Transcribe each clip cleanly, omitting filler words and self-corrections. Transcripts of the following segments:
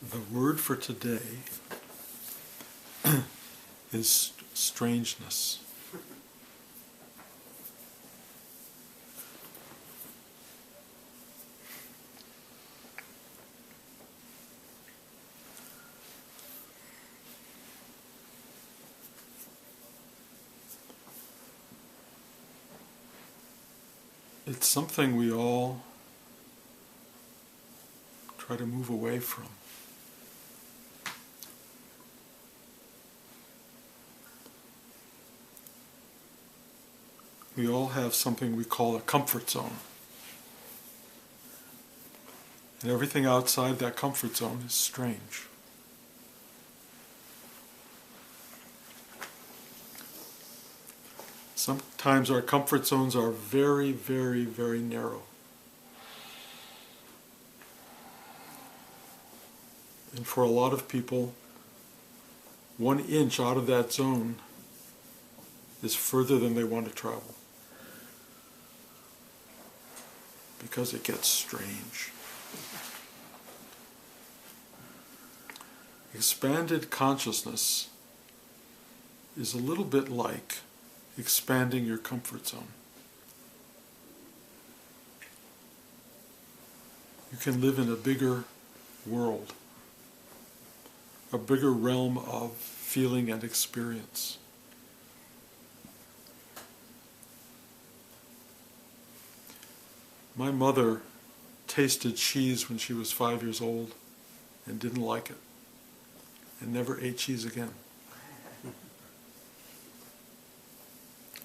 The word for today is strangeness. It's something we all try to move away from. We all have something we call a comfort zone. And everything outside that comfort zone is strange. Sometimes our comfort zones are very, very, very narrow. And for a lot of people, 1 inch out of that zone is further than they want to travel. Because it gets strange. Expanded consciousness is a little bit like expanding your comfort zone. You can live in a bigger world, a bigger realm of feeling and experience. My mother tasted cheese when she was 5 years old and didn't like it, and never ate cheese again.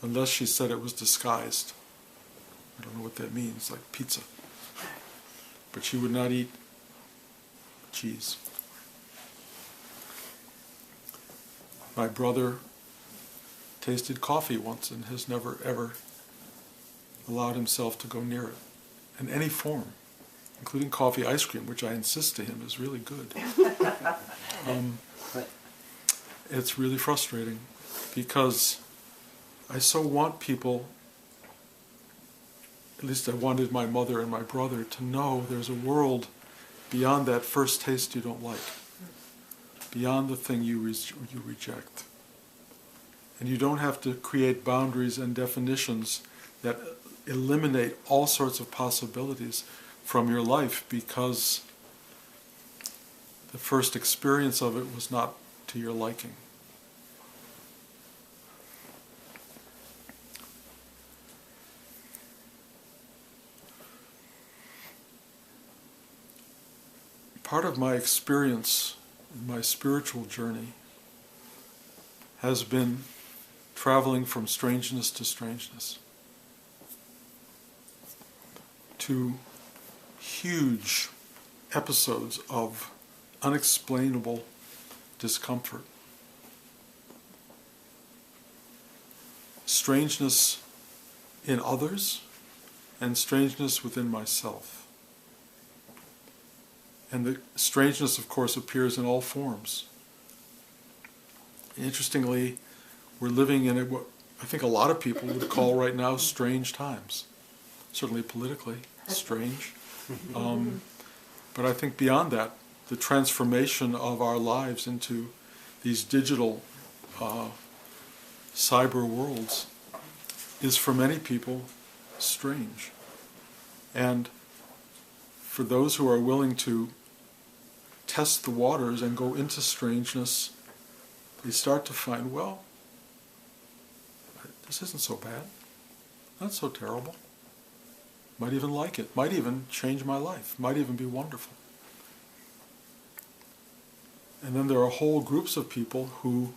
Unless she said it was disguised. I don't know what that means, like pizza. But she would not eat cheese. My brother tasted coffee once and has never ever allowed himself to go near it in any form, including coffee ice cream, which I insist to him is really good. It's really frustrating because I so want people, at least I wanted my mother and my brother to know there's a world beyond that first taste you don't like, beyond the thing you reject. And you don't have to create boundaries and definitions that eliminate all sorts of possibilities from your life because the first experience of it was not to your liking. Part of my experience in my spiritual journey has been traveling from strangeness to strangeness, to huge episodes of unexplainable discomfort. Strangeness in others and strangeness within myself. And the strangeness, of course, appears in all forms. Interestingly, we're living in what I think a lot of people would call right now strange times. Certainly politically, strange. But I think beyond that, the transformation of our lives into these digital cyber worlds is for many people strange. And for those who are willing to test the waters and go into strangeness, they start to find, well, this isn't so bad. Not so terrible. Might even like it. Might even change my life. Might even be wonderful. And then there are whole groups of people who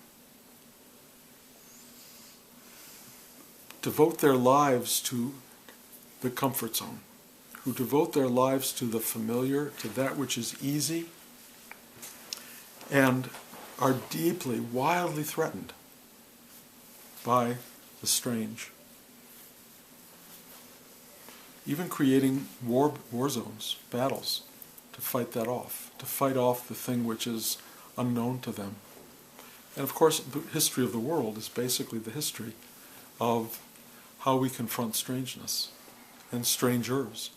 devote their lives to the comfort zone, who devote their lives to the familiar, to that which is easy, and are deeply, wildly threatened by the strange. Even creating war zones, battles, to fight that off, to fight off the thing which is unknown to them. And of course, the history of the world is basically the history of how we confront strangeness and strangers.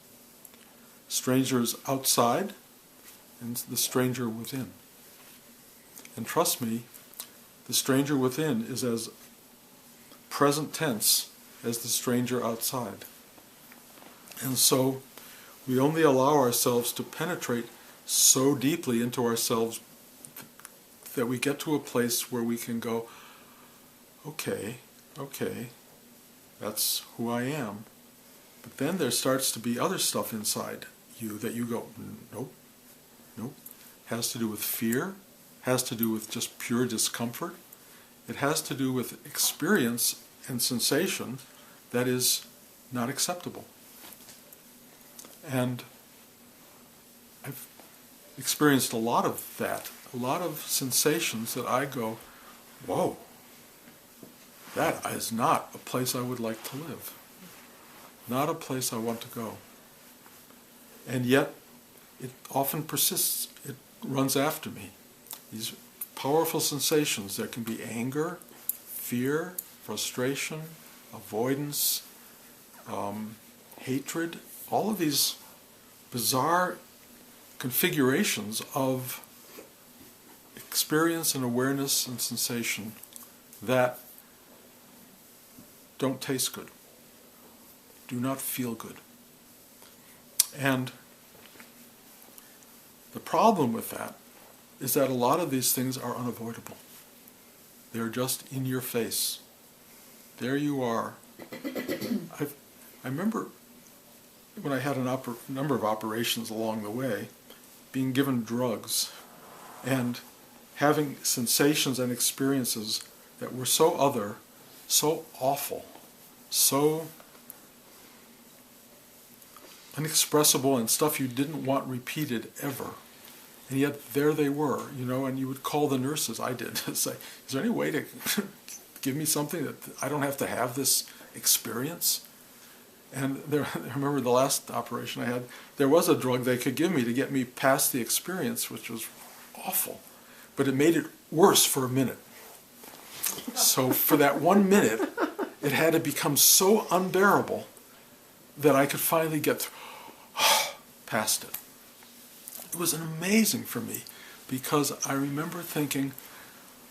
Strangers outside and the stranger within. And trust me, the stranger within is as present tense as the stranger outside. And so we only allow ourselves to penetrate so deeply into ourselves that we get to a place where we can go, okay, that's who I am. But then there starts to be other stuff inside you that you go, nope. Has to do with fear, has to do with just pure discomfort. It has to do with experience and sensation that is not acceptable. And I've experienced a lot of that, a lot of sensations that I go, whoa, that is not a place I would like to live. Not a place I want to go. And yet, it often persists. It runs after me. These powerful sensations that can be anger, fear, frustration, avoidance, hatred, all of these bizarre configurations of experience and awareness and sensation that don't taste good, do not feel good. And the problem with that is that a lot of these things are unavoidable. They're just in your face. There you are. I remember when I had a number of operations along the way, being given drugs and having sensations and experiences that were so other, so awful, so inexpressible, and stuff you didn't want repeated ever. And yet there they were, and you would call the nurses, I did, to say, is there any way to give me something that I don't have to have this experience? And I remember the last operation I had, there was a drug they could give me to get me past the experience, which was awful. But it made it worse for a minute. So for that 1 minute, it had to become so unbearable that I could finally get past it. It was amazing for me, because I remember thinking,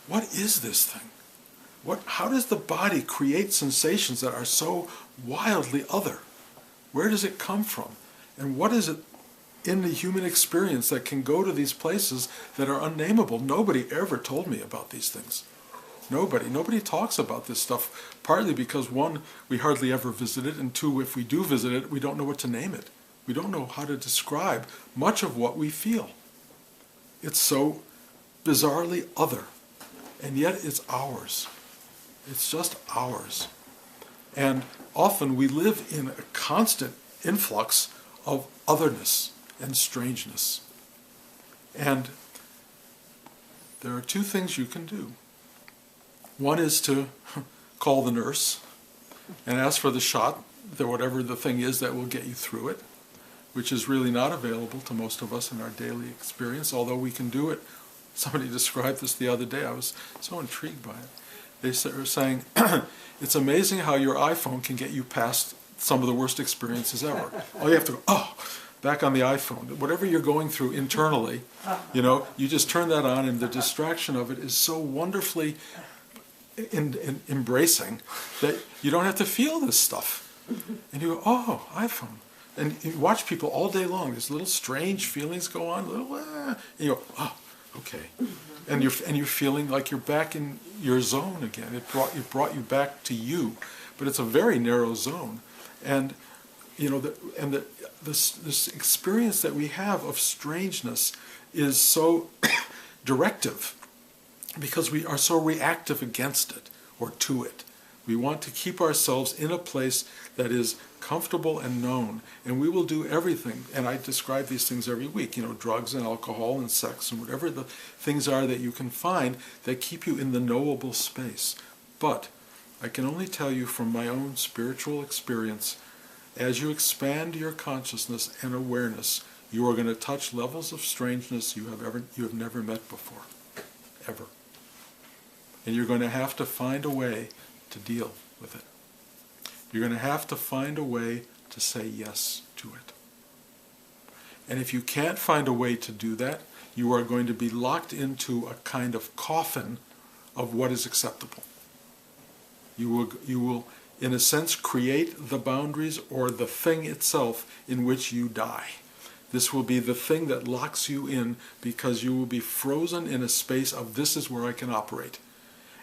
what is this thing? How does the body create sensations that are so wildly other? Where does it come from? And what is it in the human experience that can go to these places that are unnameable? Nobody ever told me about these things. Nobody talks about this stuff, partly because, one, we hardly ever visit it, and two, if we do visit it, we don't know what to name it. We don't know how to describe much of what we feel. It's so bizarrely other, and yet it's ours. It's just ours. And often we live in a constant influx of otherness and strangeness. And there are two things you can do. One is to call the nurse and ask for the shot, whatever the thing is that will get you through it, which is really not available to most of us in our daily experience, although we can do it. Somebody described this the other day. I was so intrigued by it. They were saying, it's amazing how your iPhone can get you past some of the worst experiences ever. All you have to go, back on the iPhone. Whatever you're going through internally, you just turn that on, and the distraction of it is so wonderfully embracing that you don't have to feel this stuff. And you go, iPhone. And you watch people all day long. These little strange feelings go on, and you go, okay. And you're feeling like you're back in your zone again. It brought you back to you, but it's a very narrow zone. And this experience that we have of strangeness is so directive, because we are so reactive against it or to it. We want to keep ourselves in a place that is comfortable and known, and we will do everything. And I describe these things every week, drugs and alcohol and sex and whatever the things are that you can find that keep you in the knowable space. But I can only tell you from my own spiritual experience, as you expand your consciousness and awareness, you are going to touch levels of strangeness you have never met before, ever. And you're going to have to find a way to deal with it. You're going to have to find a way to say yes to it. And if you can't find a way to do that, you are going to be locked into a kind of coffin of what is acceptable. You will, in a sense, create the boundaries or the thing itself in which you die. This will be the thing that locks you in, because you will be frozen in a space of, this is where I can operate.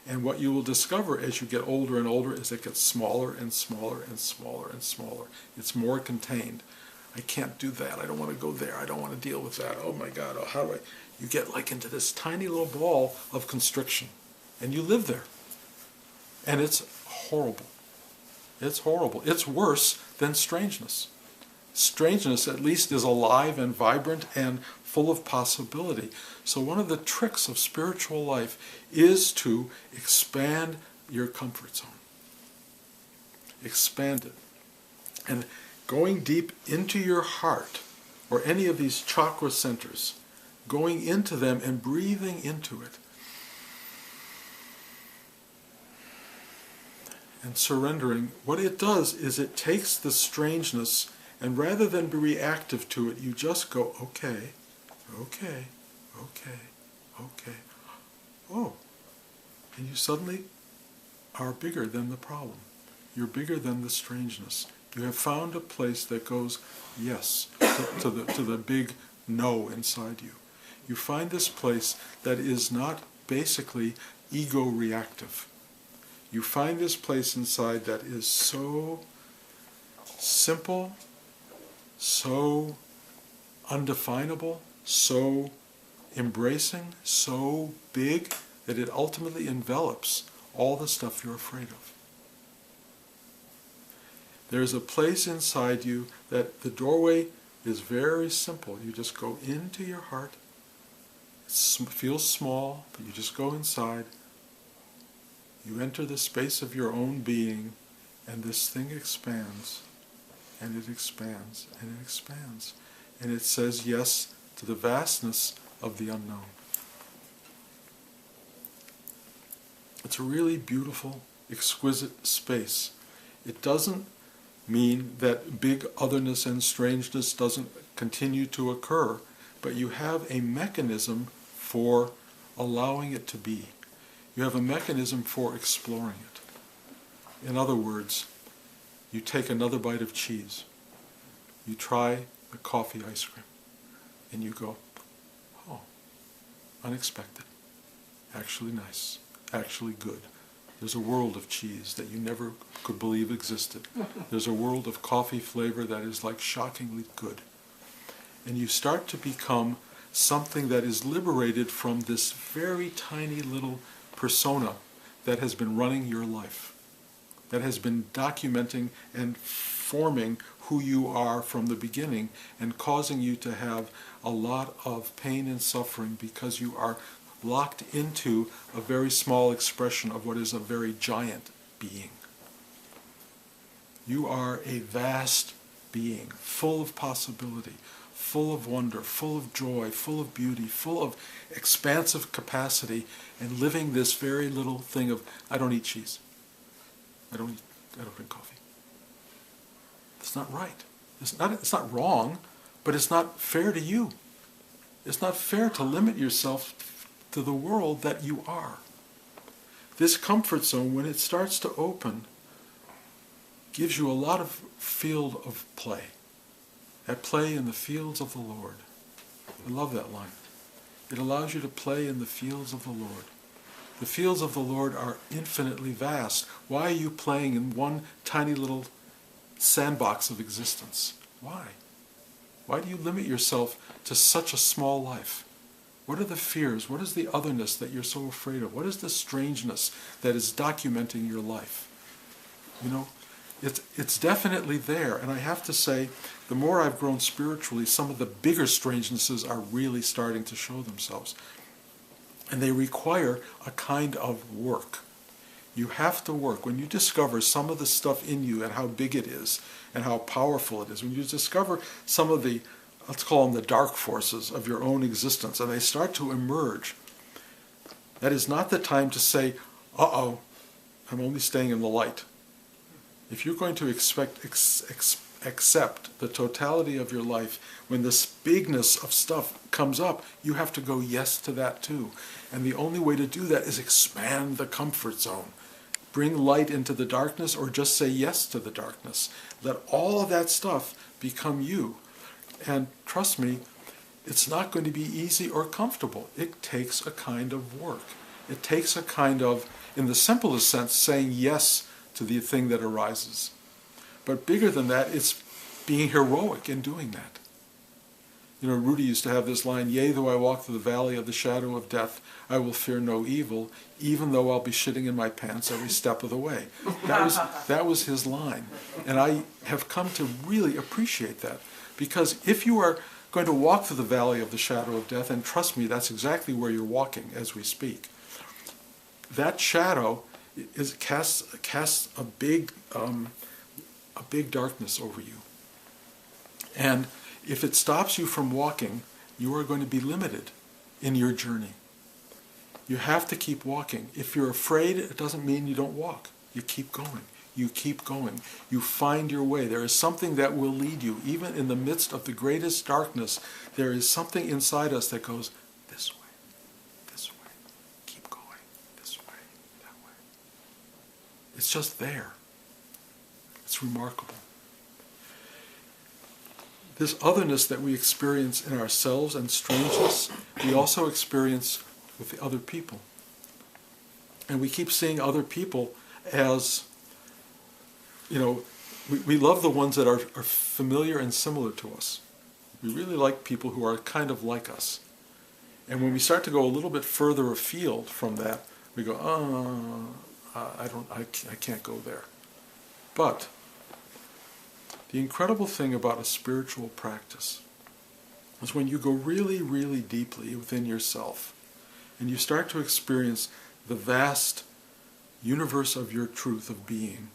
And what you will discover as you get older and older is it gets smaller and smaller and smaller and smaller. It's more contained. I can't do that. I don't want to go there. I don't want to deal with that. Oh my God, how do I? You get like into this tiny little ball of constriction. And you live there. And it's horrible. It's horrible. It's worse than strangeness. Strangeness at least is alive and vibrant and full of possibility. So one of the tricks of spiritual life is to expand your comfort zone. Expand it. And going deep into your heart, or any of these chakra centers, going into them and breathing into it, and surrendering, what it does is it takes the strangeness, and rather than be reactive to it, you just go, okay, okay, okay, okay. Oh, and you suddenly are bigger than the problem. You're bigger than the strangeness. You have found a place that goes yes to the big no inside you. You find this place that is not basically ego reactive. You find this place inside that is so simple, so undefinable, so embracing, so big, that it ultimately envelops all the stuff you're afraid of. There's a place inside you that the doorway is very simple. You just go into your heart. It feels small, but you just go inside. You enter the space of your own being, and this thing expands, and it expands, and it expands. And it says yes to the vastness of the unknown. It's a really beautiful, exquisite space. It doesn't mean that big otherness and strangeness doesn't continue to occur, but you have a mechanism for allowing it to be. You have a mechanism for exploring it. In other words, you take another bite of cheese, you try the coffee ice cream, and you go, oh, unexpected, actually nice, actually good. There's a world of cheese that you never could believe existed. There's a world of coffee flavor that is like shockingly good. And you start to become something that is liberated from this very tiny little persona that has been running your life, that has been documenting and forming who you are from the beginning and causing you to have a lot of pain and suffering because you are locked into a very small expression of what is a very giant being. You are a vast being, full of possibility, full of wonder, full of joy, full of beauty, full of expansive capacity, and living this very little thing of, I don't eat cheese. I don't drink coffee. It's not right. It's not wrong, but it's not fair to you. It's not fair to limit yourself to the world that you are. This comfort zone, when it starts to open, gives you a lot of field of play. At play in the fields of the Lord. I love that line. It allows you to play in the fields of the Lord. The fields of the Lord are infinitely vast. Why are you playing in one tiny little sandbox of existence? Why? Why do you limit yourself to such a small life? What are the fears? What is the otherness that you're so afraid of? What is the strangeness that is documenting your life? You know, it's definitely there. And I have to say, the more I've grown spiritually, some of the bigger strangenesses are really starting to show themselves. And they require a kind of work. You have to work. When you discover some of the stuff in you and how big it is and how powerful it is, when you discover some of the, let's call them the dark forces of your own existence, and they start to emerge, that is not the time to say, uh-oh, I'm only staying in the light. If you're going to accept the totality of your life, when this bigness of stuff comes up, you have to go yes to that too. And the only way to do that is expand the comfort zone. Bring light into the darkness, or just say yes to the darkness. Let all of that stuff become you. And trust me, it's not going to be easy or comfortable. It takes a kind of work. It takes a kind of, in the simplest sense, saying yes to the thing that arises. But bigger than that, it's being heroic in doing that. You know, Rudy used to have this line, "Yea, though I walk through the valley of the shadow of death, I will fear no evil, even though I'll be shitting in my pants every step of the way." That was his line. And I have come to really appreciate that. Because if you are going to walk through the valley of the shadow of death, and trust me, that's exactly where you're walking as we speak, that shadow casts a big darkness over you. And if it stops you from walking, you are going to be limited in your journey. You have to keep walking. If you're afraid, it doesn't mean you don't walk. You keep going. You keep going. You find your way. There is something that will lead you. Even in the midst of the greatest darkness, there is something inside us that goes, this way, keep going, this way, that way. It's just there. It's remarkable. This otherness that we experience in ourselves and strangeness, we also experience with the other people. And we keep seeing other people as, you know, we love the ones that are familiar and similar to us. We really like people who are kind of like us. And when we start to go a little bit further afield from that, we go, I can't go there. But the incredible thing about a spiritual practice is when you go really, really deeply within yourself and you start to experience the vast universe of your truth of being,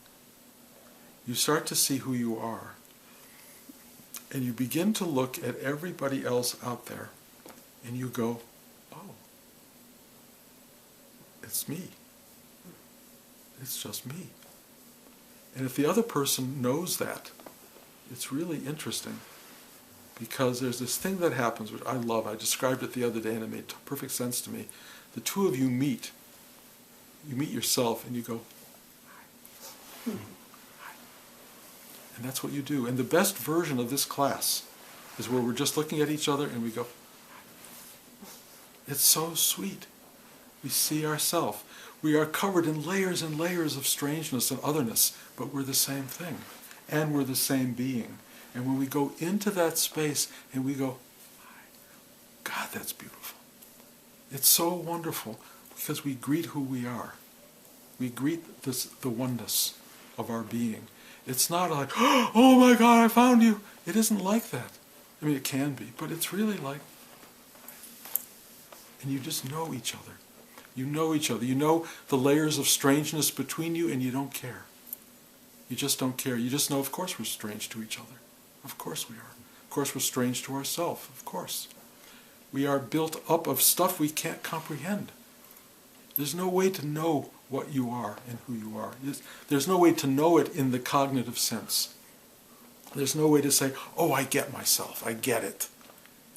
you start to see who you are. And you begin to look at everybody else out there and you go, oh, it's me. It's just me. And if the other person knows that, it's really interesting, because there's this thing that happens, which I love. I described it the other day and it made perfect sense to me. The two of you meet. You meet yourself and you go, hi. Hi. And that's what you do. And the best version of this class is where we're just looking at each other and we go, hi. It's so sweet. We see ourselves. We are covered in layers and layers of strangeness and otherness, but we're the same thing. And we're the same being. And when we go into that space and we go, God, that's beautiful. It's so wonderful because we greet who we are. We greet the oneness of our being. It's not like, oh my God, I found you. It isn't like that. I mean, it can be, but it's really like, and you just know each other. You know each other. You know the layers of strangeness between you, and you don't care. You just don't care. You just know, of course, we're strange to each other. Of course we are. Of course we're strange to ourselves. Of course. We are built up of stuff we can't comprehend. There's no way to know what you are and who you are. There's no way to know it in the cognitive sense. There's no way to say, oh, I get myself. I get it.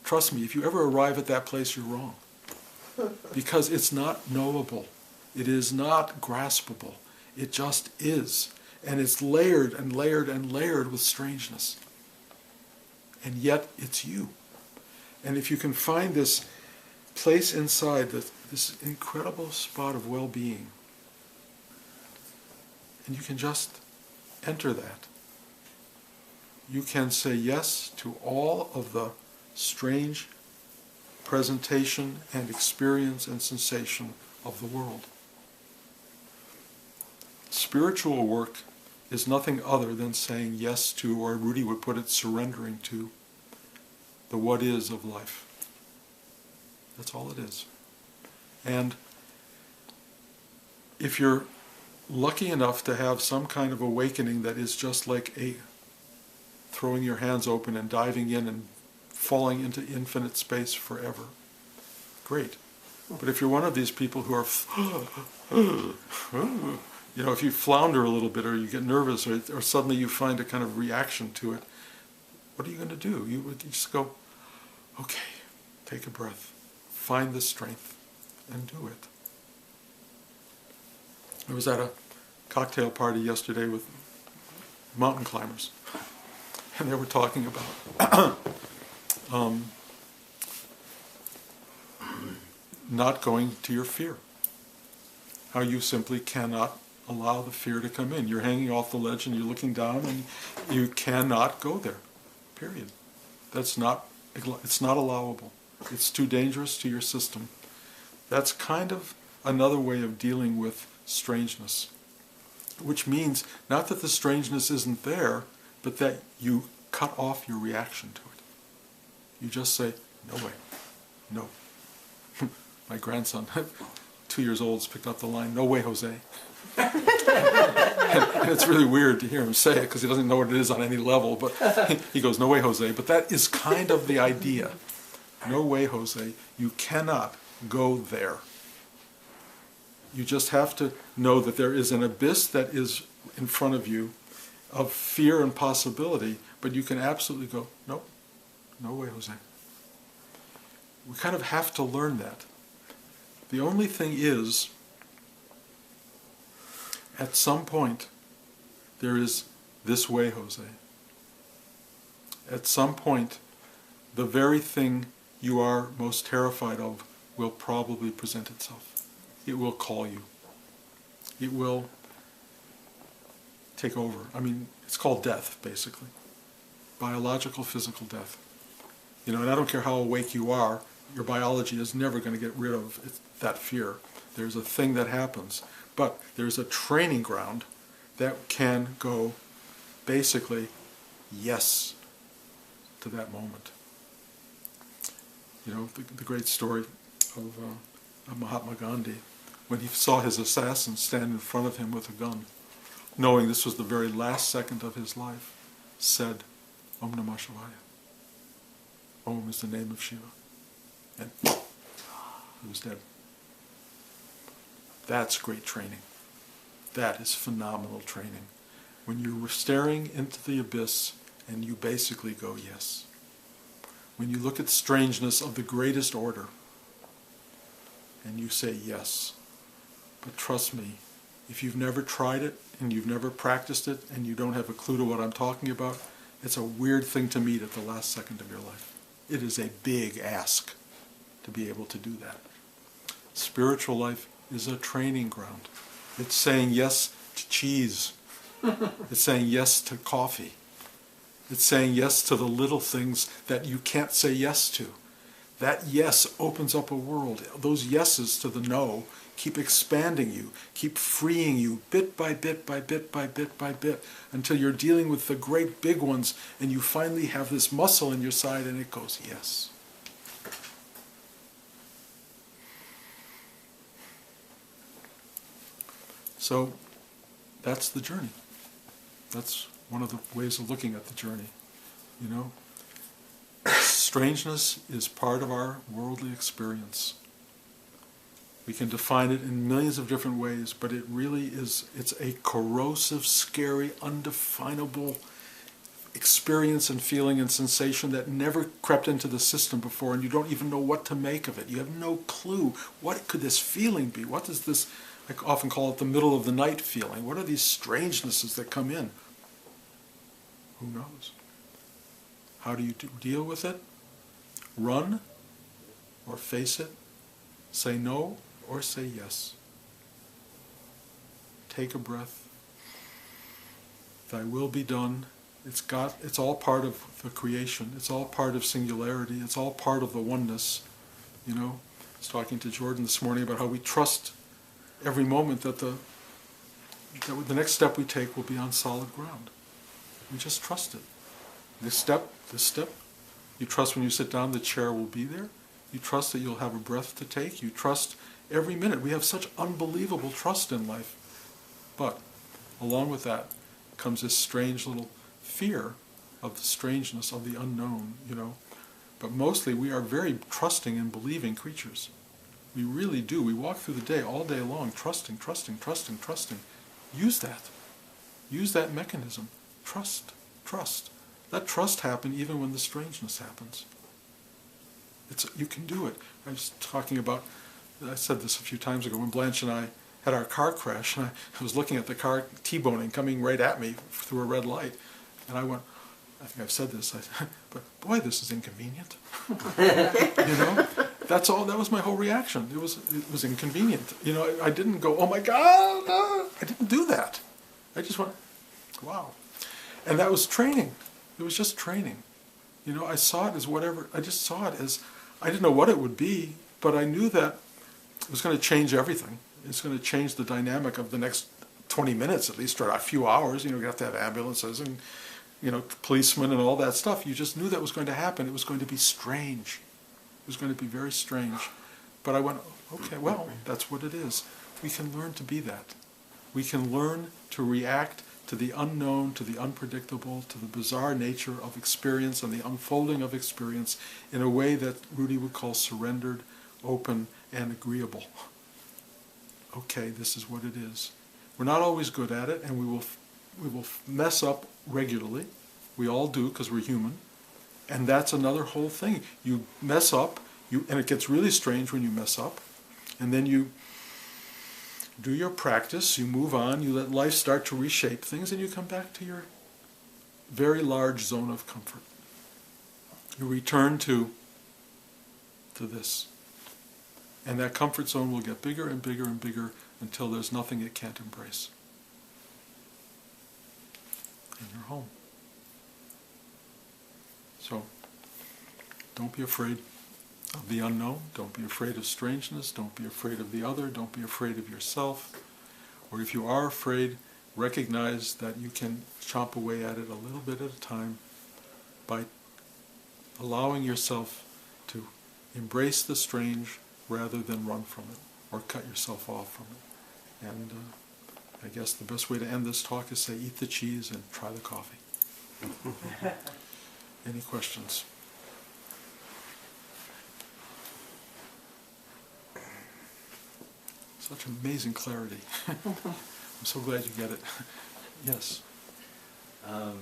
Trust me, if you ever arrive at that place, you're wrong. Because it's not knowable. It is not graspable. It just is. And it's layered and layered and layered with strangeness. And yet it's you. And if you can find this place inside, this incredible spot of well-being, and you can just enter that, you can say yes to all of the strange presentation and experience and sensation of the world. Spiritual work is nothing other than saying yes to, or Rudy would put it, surrendering to the what is of life. That's all it is. And if you're lucky enough to have some kind of awakening that is just like a throwing your hands open and diving in and falling into infinite space forever, great. But if you're one of these people who are, You know, if you flounder a little bit or you get nervous or suddenly you find a kind of reaction to it, what are you going to do? You would just go, okay, take a breath, find the strength, and do it. I was at a cocktail party yesterday with mountain climbers, and they were talking about not going to your fear. How you simply cannot allow the fear to come in. You're hanging off the ledge and you're looking down and you cannot go there. Period. It's not allowable. It's too dangerous to your system. That's kind of another way of dealing with strangeness. Which means not that the strangeness isn't there, but that you cut off your reaction to it. You just say, no way. No. My grandson, 2 years old, has picked up the line, no way, Jose. and it's really weird to hear him say it because he doesn't know what it is on any level, but he goes, no way, Jose. But that is kind of the idea. No way, Jose. You cannot go there. You just have to know that there is an abyss that is in front of you of fear and possibility, but you can absolutely go, nope, no way, Jose. We kind of have to learn that. The only thing is, at some point, there is this way, Jose. At some point, the very thing you are most terrified of will probably present itself. It will call you. It will take over. I mean, it's called death, basically. Biological, physical death. You know, and I don't care how awake you are, your biology is never going to get rid of that fear. There's a thing that happens. But there's a training ground that can go, basically, yes to that moment. You know, the great story of Mahatma Gandhi, when he saw his assassin stand in front of him with a gun, knowing this was the very last second of his life, said, Om Namah Shivaya. Om is the name of Shiva. And he was dead. That's great training. That is phenomenal training. When you're staring into the abyss and you basically go, yes. When you look at strangeness of the greatest order and you say yes. But trust me, if you've never tried it and you've never practiced it and you don't have a clue to what I'm talking about, it's a weird thing to meet at the last second of your life. It is a big ask to be able to do that. Spiritual life is a training ground. It's saying yes to cheese. It's saying yes to coffee. It's saying yes to the little things that you can't say yes to. That yes opens up a world. Those yeses to the no keep expanding you, keep freeing you bit by bit by bit by bit by bit until you're dealing with the great big ones and you finally have this muscle in your side and it goes yes. So that's the journey. That's one of the ways of looking at the journey. You know, strangeness is part of our worldly experience. We can define it in millions of different ways, but it really is, it's a corrosive, scary, undefinable experience and feeling and sensation that never crept into the system before, and you don't even know what to make of it. You have no clue. What could this feeling be? What is this? I often call it the middle of the night feeling. What are these strangenesses that come in? Who knows? How do you deal with it? Run or face it? Say no or say yes? Take a breath. Thy will be done. It's all part of the creation. It's all part of singularity. It's all part of the oneness. You know, I was talking to Jordan this morning about how we trust every moment that the next step we take will be on solid ground. We just trust it. This step. You trust when you sit down the chair will be there. You trust that you'll have a breath to take. You trust every minute. We have such unbelievable trust in life. But along with that comes this strange little fear of the strangeness of the unknown, you know. But mostly we are very trusting and believing creatures. We really do. We walk through the day all day long trusting. use that. Use that mechanism. Trust. Let trust happen even when the strangeness happens. You can do it. I was talking about, I said this a few times ago, when Blanche and I had our car crash, and I was looking at the car T-boning coming right at me through a red light, and I went, I think I've said this, but boy, this is inconvenient. That's all. That was my whole reaction. It was inconvenient. I didn't go, oh my God, I didn't do that. I just went, wow. And that was training. It was just training. I saw it as whatever, I just saw it as, I didn't know what it would be, but I knew that it was going to change everything. It's going to change the dynamic of the next 20 minutes at least, or a few hours. You have to have ambulances and, policemen and all that stuff. You just knew that was going to happen. It was going to be strange. It was going to be very strange. But I went, okay, well, that's what it is. We can learn to be that. We can learn to react to the unknown, to the unpredictable, to the bizarre nature of experience and the unfolding of experience in a way that Rudy would call surrendered, open, and agreeable. Okay, this is what it is. We're not always good at it, and we will mess up regularly. We all do, because we're human. And that's another whole thing. You mess up, and it gets really strange when you mess up, and then you do your practice, you move on, you let life start to reshape things, and you come back to your very large zone of comfort. You return to this. And that comfort zone will get bigger and bigger and bigger until there's nothing it can't embrace. And you're home. So, don't be afraid of the unknown. Don't be afraid of strangeness. Don't be afraid of the other. Don't be afraid of yourself. Or if you are afraid, recognize that you can chomp away at it a little bit at a time by allowing yourself to embrace the strange rather than run from it or cut yourself off from it. And I guess the best way to end this talk is say, eat the cheese and try the coffee. Any questions? Such amazing clarity. I'm so glad you get it. Yes. I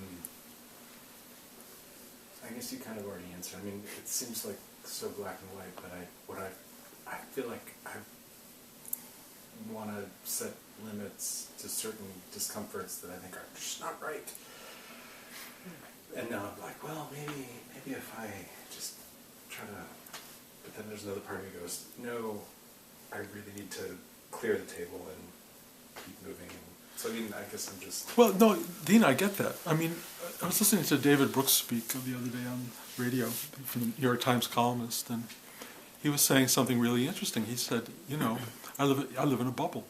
guess you kind of already answered. I mean, it seems like so black and white, but I feel like I want to set limits to certain discomforts that I think are just not right. And now I'm like, well, maybe if I just try to, but then there's another part of me goes, no, I really need to clear the table and keep moving. So I mean, I guess I'm just... Well, no, Dean, I get that. I mean, I was listening to David Brooks speak the other day on radio from the New York Times columnist, and he was saying something really interesting. He said, I live in a bubble.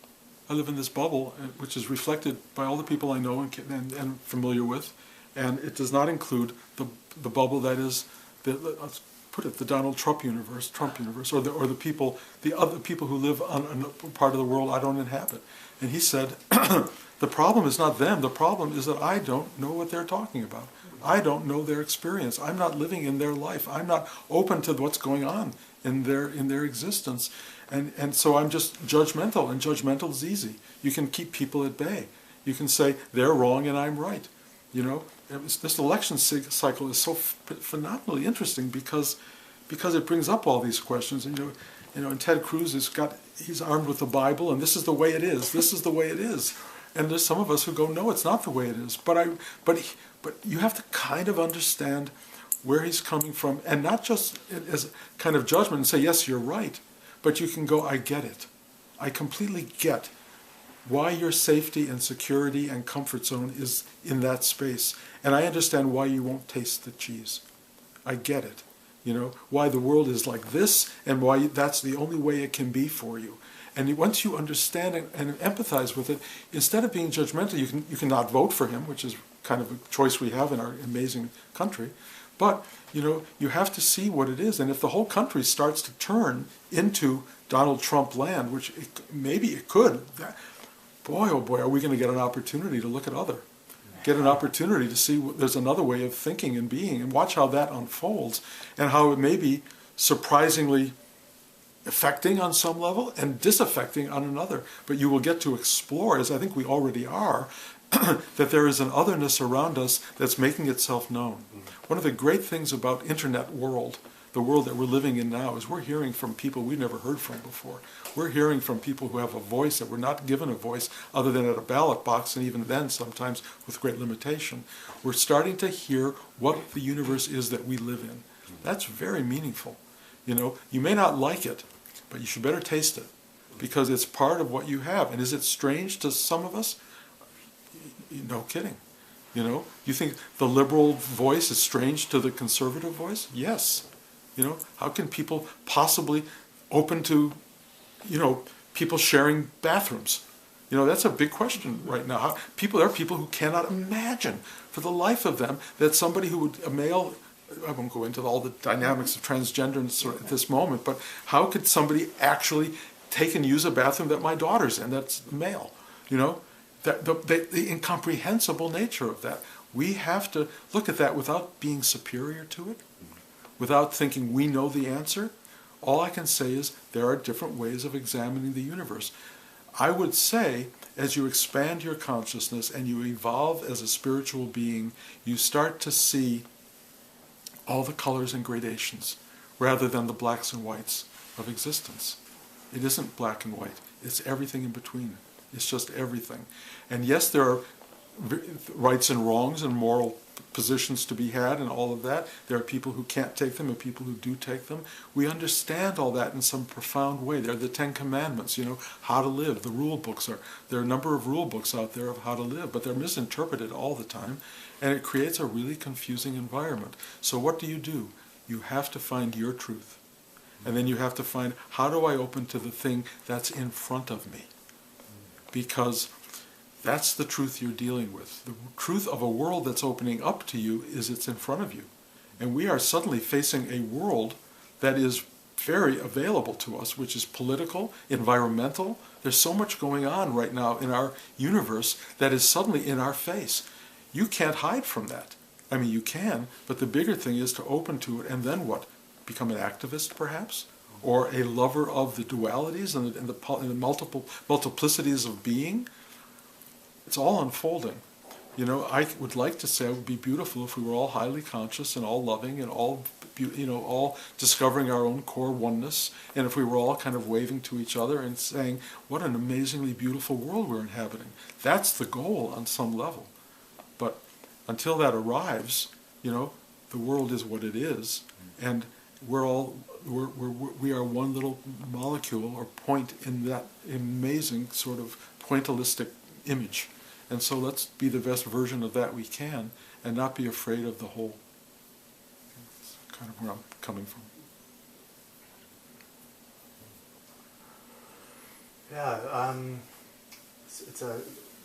I live in this bubble, which is reflected by all the people I know and familiar with, and it does not include the bubble that is, let's put it, the Donald Trump universe, or the people, the other people who live on a part of the world I don't inhabit. And he said, the problem is not them. The problem is that I don't know what they're talking about. I don't know their experience. I'm not living in their life. I'm not open to what's going on in their existence. And so I'm just judgmental, and judgmental is easy. You can keep people at bay. You can say, they're wrong and I'm right. This election cycle is so phenomenally interesting because it brings up all these questions. And Ted Cruz he's armed with the Bible, and this is the way it is. This is the way it is. And there's some of us who go, no, it's not the way it is. But you have to kind of understand where he's coming from, and not just as a kind of judgment and say, yes, you're right. But you can go, I get it. I completely get why your safety and security and comfort zone is in that space. And I understand why you won't taste the cheese. I get it. Why the world is like this, and why that's the only way it can be for you. And once you understand it and empathize with it, instead of being judgmental, you can not vote for him, which is kind of a choice we have in our amazing country. But, you have to see what it is. And if the whole country starts to turn into Donald Trump land, which maybe it could, boy, oh boy, are we going to get an opportunity to look at get an opportunity to see there's another way of thinking and being, and watch how that unfolds, and how it may be surprisingly affecting on some level and disaffecting on another. But you will get to explore, as I think we already are, that there is an otherness around us that's making itself known. One of the great things about internet world, the world that we're living in now, is we're hearing from people we've never heard from before. We're hearing from people who have a voice that we're not given a voice other than at a ballot box, and even then sometimes with great limitation. We're starting to hear what the universe is that we live in. That's very meaningful. You know, you may not like it, but you should better taste it, because it's part of what you have. And is it strange to some of us? No kidding. You know, you think the liberal voice is strange to the conservative voice? Yes. You know, how can people possibly open to, you know, people sharing bathrooms? You know, that's a big question right now. There are people who cannot imagine for the life of them that somebody who would, a male, I won't go into all the dynamics of transgender at this moment, but how could somebody actually take and use a bathroom that my daughter's in, that's male? You know, the incomprehensible nature of that. We have to look at that without being superior to it, without thinking we know the answer. All I can say is there are different ways of examining the universe. I would say, as you expand your consciousness and you evolve as a spiritual being, you start to see all the colors and gradations, rather than the blacks and whites of existence. It isn't black and white. It's everything in between. It's just everything. And yes, there are rights and wrongs and moral positions to be had and all of that. There are people who can't take them and people who do take them. We understand all that in some profound way. There are the Ten Commandments, you know, how to live. The rule books there are a number of rule books out there of how to live, but they're misinterpreted all the time, and it creates a really confusing environment. So what do? You have to find your truth. And then you have to find, how do I open to the thing that's in front of me? Because that's the truth you're dealing with. The truth of a world that's opening up to you is it's in front of you. And we are suddenly facing a world that is very available to us, which is political, environmental. There's so much going on right now in our universe that is suddenly in our face. You can't hide from that. I mean, you can, but the bigger thing is to open to it, and then what? Become an activist, perhaps? Or a lover of the dualities and the multiplicities of being? It's all unfolding. You know, I would like to say it would be beautiful if we were all highly conscious and all loving and all, you know, all discovering our own core oneness, and if we were all kind of waving to each other and saying, what an amazingly beautiful world we're inhabiting. That's the goal on some level. But until that arrives, you know, the world is what it is, and we are one little molecule or point in that amazing sort of pointillistic image. And so let's be the best version of that we can and not be afraid of the whole. That's kind of where I'm coming from. Yeah, it's a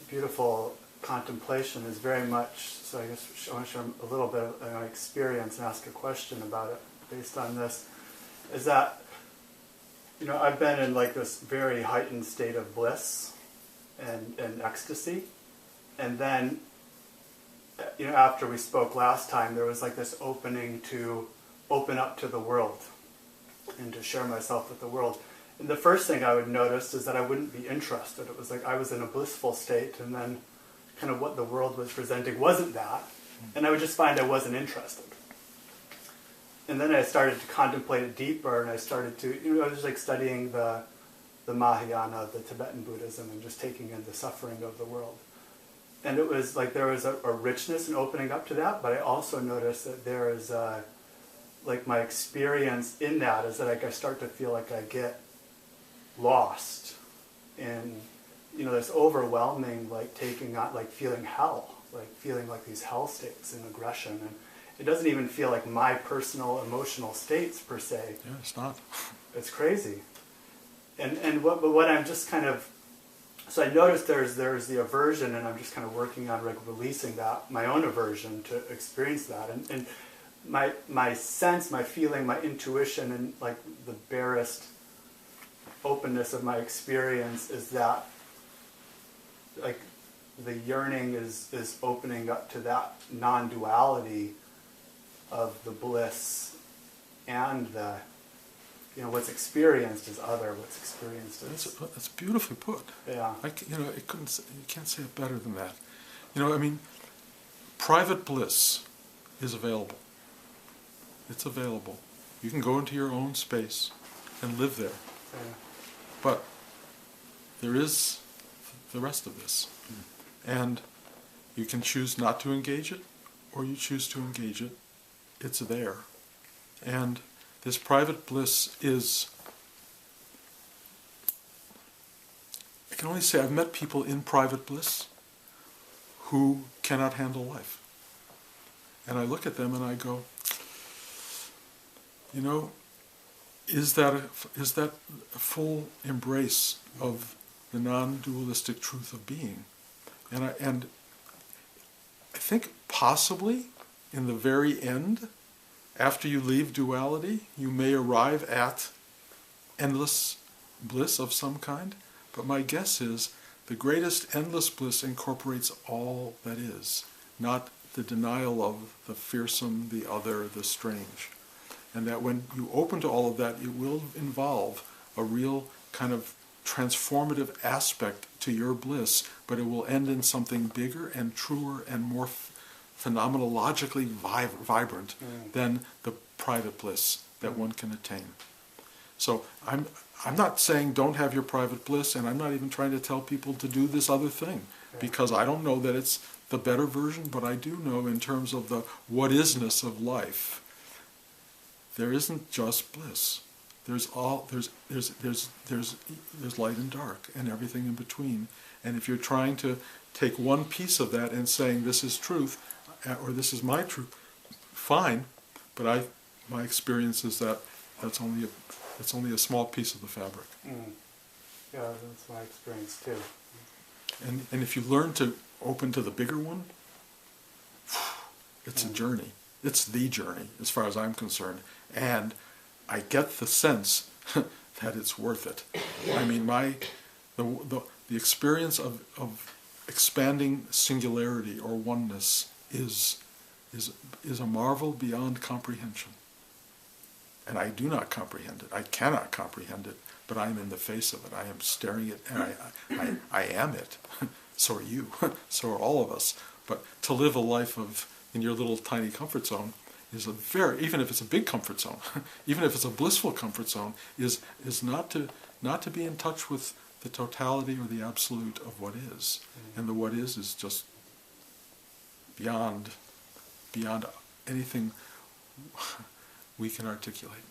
beautiful contemplation. It's very much, so I guess I want to share a little bit of my experience and ask a question about it based on this. Is that, you know, I've been in like this very heightened state of bliss and ecstasy. And then, you know, after we spoke last time, there was like this opening to open up to the world and to share myself with the world. And the first thing I would notice is that I wouldn't be interested. It was like I was in a blissful state, and then kind of what the world was presenting wasn't that. And I would just find I wasn't interested. And then I started to contemplate it deeper, and I started to, you know, I was like studying the Mahayana, the Tibetan Buddhism, and just taking in the suffering of the world. And it was like there was a richness in opening up to that, but I also noticed that there is like my experience in that is that like I start to feel like I get lost in, you know, this overwhelming like taking on, like feeling hell, like feeling like these hell states and aggression, and it doesn't even feel like my personal emotional states per se. Yeah, it's not. It's crazy. And what I'm just kind of, so I noticed there's the aversion, and I'm just kind of working on like releasing that, my own aversion to experience that. And my sense, my feeling, my intuition, and like the barest openness of my experience is that like the yearning is opening up to that non-duality of the bliss and the, what's experienced is other. What's experienced is That's beautifully put. yeah. You can't say it better than that. I mean, private bliss is available. It's available. You can go into your own space and live there. Yeah. But there is the rest of this. And you can choose not to engage it, or you choose to engage it. It's there. And this private bliss is, I can only say I've met people in private bliss who cannot handle life. And I look at them and I go, is that a full embrace of the non-dualistic truth of being? And I think possibly in the very end, after you leave duality, you may arrive at endless bliss of some kind. But my guess is the greatest endless bliss incorporates all that is, not the denial of the fearsome, the other, the strange. And that when you open to all of that, it will involve a real kind of transformative aspect to your bliss, but it will end in something bigger and truer and more phenomenologically vibrant than the private bliss that one can attain. So I'm not saying don't have your private bliss, and I'm not even trying to tell people to do this other thing, because I don't know that it's the better version, but I do know in terms of the what-isness of life, there isn't just bliss. There's light and dark and everything in between. And if you're trying to take one piece of that and saying this is truth, or this is my truth, fine. But my experience is that it's only a small piece of the fabric. Yeah, that's my experience too. And if you learn to open to the bigger one, it's a journey. It's the journey, as far as I'm concerned. And I get the sense that it's worth it. I mean, the experience of expanding singularity or oneness is a marvel beyond comprehension. And I do not comprehend it. I cannot comprehend it, but I am in the face of it. I am staring at it, and I am it. So are you. So are all of us. But to live a life in your little tiny comfort zone is even if it's a big comfort zone, even if it's a blissful comfort zone, is not to be in touch with the totality or the absolute of what is. And the what is just beyond anything we can articulate.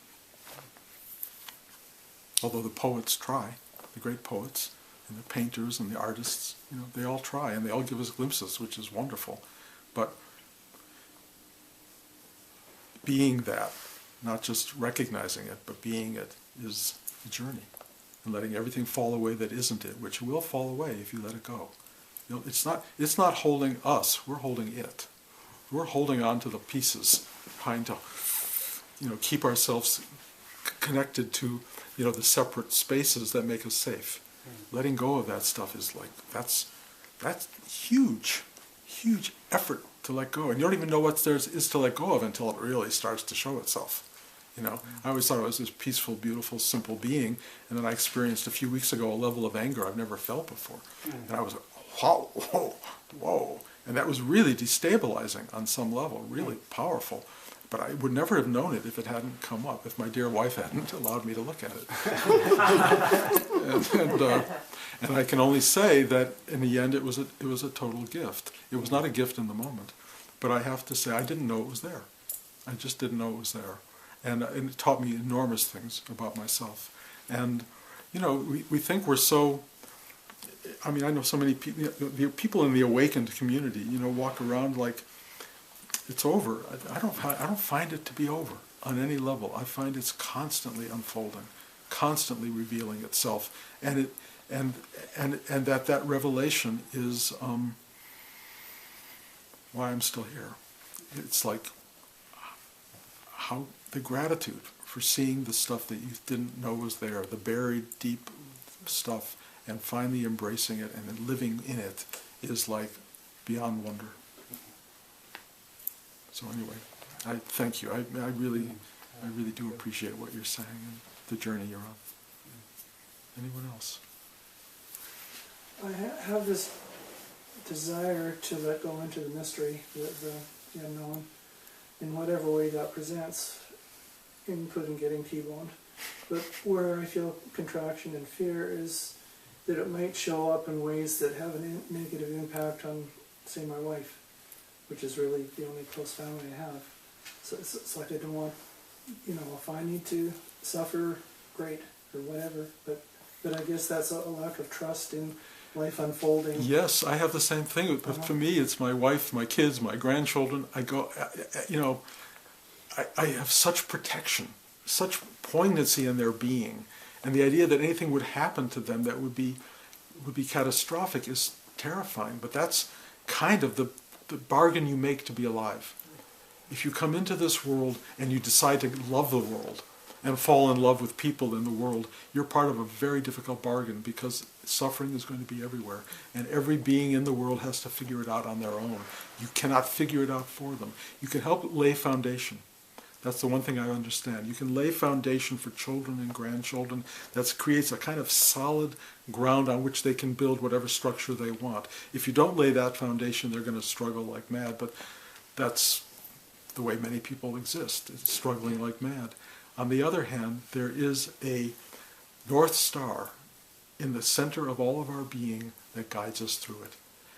Although the poets try, the great poets, and the painters and the artists, they all try, and they all give us glimpses, which is wonderful. But being that, not just recognizing it, but being it, is the journey. And letting everything fall away that isn't it, which will fall away if you let it go. It's not holding us, we're holding it. We're holding on to the pieces, trying to keep ourselves connected to the separate spaces that make us safe. Letting go of that stuff is that's huge effort to let go, and you don't even know what there is to let go of until it really starts to show itself. I always thought it was this peaceful, beautiful, simple being, and then I experienced a few weeks ago a level of anger I've never felt before, and I was like, whoa, and that was really destabilizing on some level, really powerful. But I would never have known it if it hadn't come up, if my dear wife hadn't allowed me to look at it. and I can only say that in the end it was a total gift. It was not a gift in the moment, but I have to say I didn't know it was there. I just didn't know it was there, and it taught me enormous things about myself. And we think we're so. I mean, I know so many people. The people in the awakened community, walk around like it's over. I don't find it to be over on any level. I find it's constantly unfolding, constantly revealing itself, and that revelation is why I'm still here. It's like how the gratitude for seeing the stuff that you didn't know was there, the buried deep stuff, and finally embracing it and then living in it is like beyond wonder. So anyway, I thank you. I really do appreciate what you're saying. the journey you're on. Anyone else? I have this desire to let go into the mystery, the unknown, in whatever way that presents, including getting T-boned. But where I feel contraction and fear is that it might show up in ways that have a negative impact on, say, my wife, which is really the only close family I have. So it's like I don't want, if I need to suffer, great, or whatever, but I guess that's a lack of trust in life unfolding. Yes, I have the same thing. But for me, it's my wife, my kids, my grandchildren. I have such protection, such poignancy in their being, and the idea that anything would happen to them that would be catastrophic is terrifying. But that's kind of the bargain you make to be alive. If you come into this world and you decide to love the world and fall in love with people in the world, you're part of a very difficult bargain, because suffering is going to be everywhere, and every being in the world has to figure it out on their own. You cannot figure it out for them. You can help lay foundation. That's the one thing I understand. You can lay foundation for children and grandchildren that creates a kind of solid ground on which they can build whatever structure they want. If you don't lay that foundation, they're going to struggle like mad, but that's the way many people exist, it's struggling like mad. On the other hand, there is a North Star in the center of all of our being that guides us through it.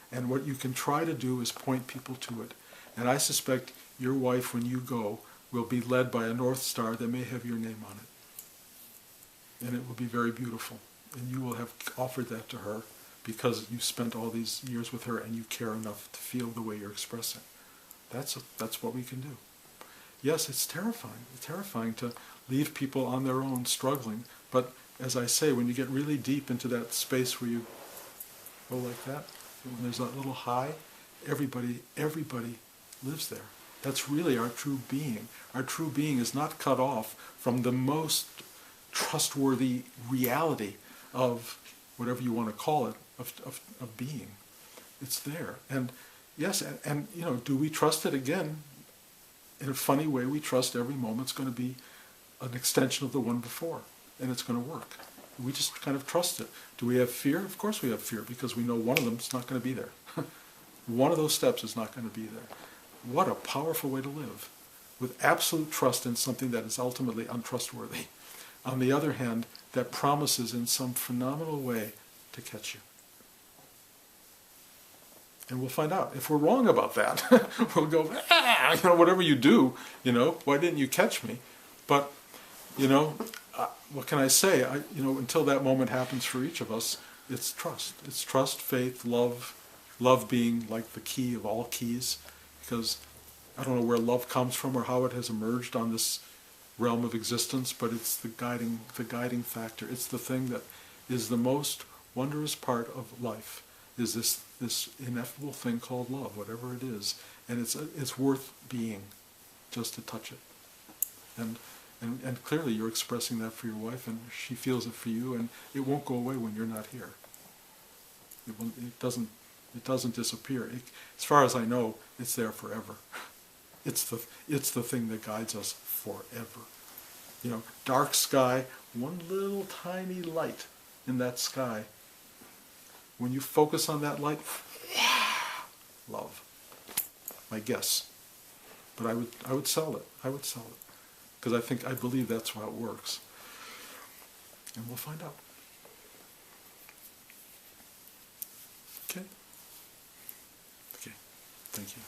And what you can try to do is point people to it. And I suspect your wife, when you go, will be led by a North Star that may have your name on it. And it will be very beautiful. And you will have offered that to her because you spent all these years with her and you care enough to feel the way you're expressing. That's what we can do. Yes, it's terrifying. It's terrifying to leave people on their own struggling. But as I say, when you get really deep into that space where you go like that, when there's that little high, everybody lives there. That's really our true being. Our true being is not cut off from the most trustworthy reality of whatever you want to call it, of being. It's there. And yes, and do we trust it? Again, in a funny way, we trust every moment's going to be an extension of the one before, and it's going to work. We just kind of trust it. Do we have fear? Of course we have fear, because we know one of them is not going to be there. One of those steps is not going to be there. What a powerful way to live, with absolute trust in something that is ultimately untrustworthy. On the other hand, that promises in some phenomenal way to catch you. And we'll find out. If we're wrong about that, we'll go, whatever you do, why didn't you catch me? But, what can I say? Until that moment happens for each of us, it's trust. It's trust, faith, love being like the key of all keys, because I don't know where love comes from or how it has emerged on this realm of existence, but it's the guiding factor. It's the thing that is the most wondrous part of life, is this ineffable thing called love, whatever it is, and it's worth being just to touch it. And clearly you're expressing that for your wife, and she feels it for you, and it won't go away when you're not here. It doesn't disappear. As far as I know, it's there forever. It's the thing that guides us forever. Dark sky, one little tiny light in that sky. When you focus on that light, love. My guess. But I would sell it. I would sell it. Because I believe that's how it works. And we'll find out. Okay? Okay. Thank you.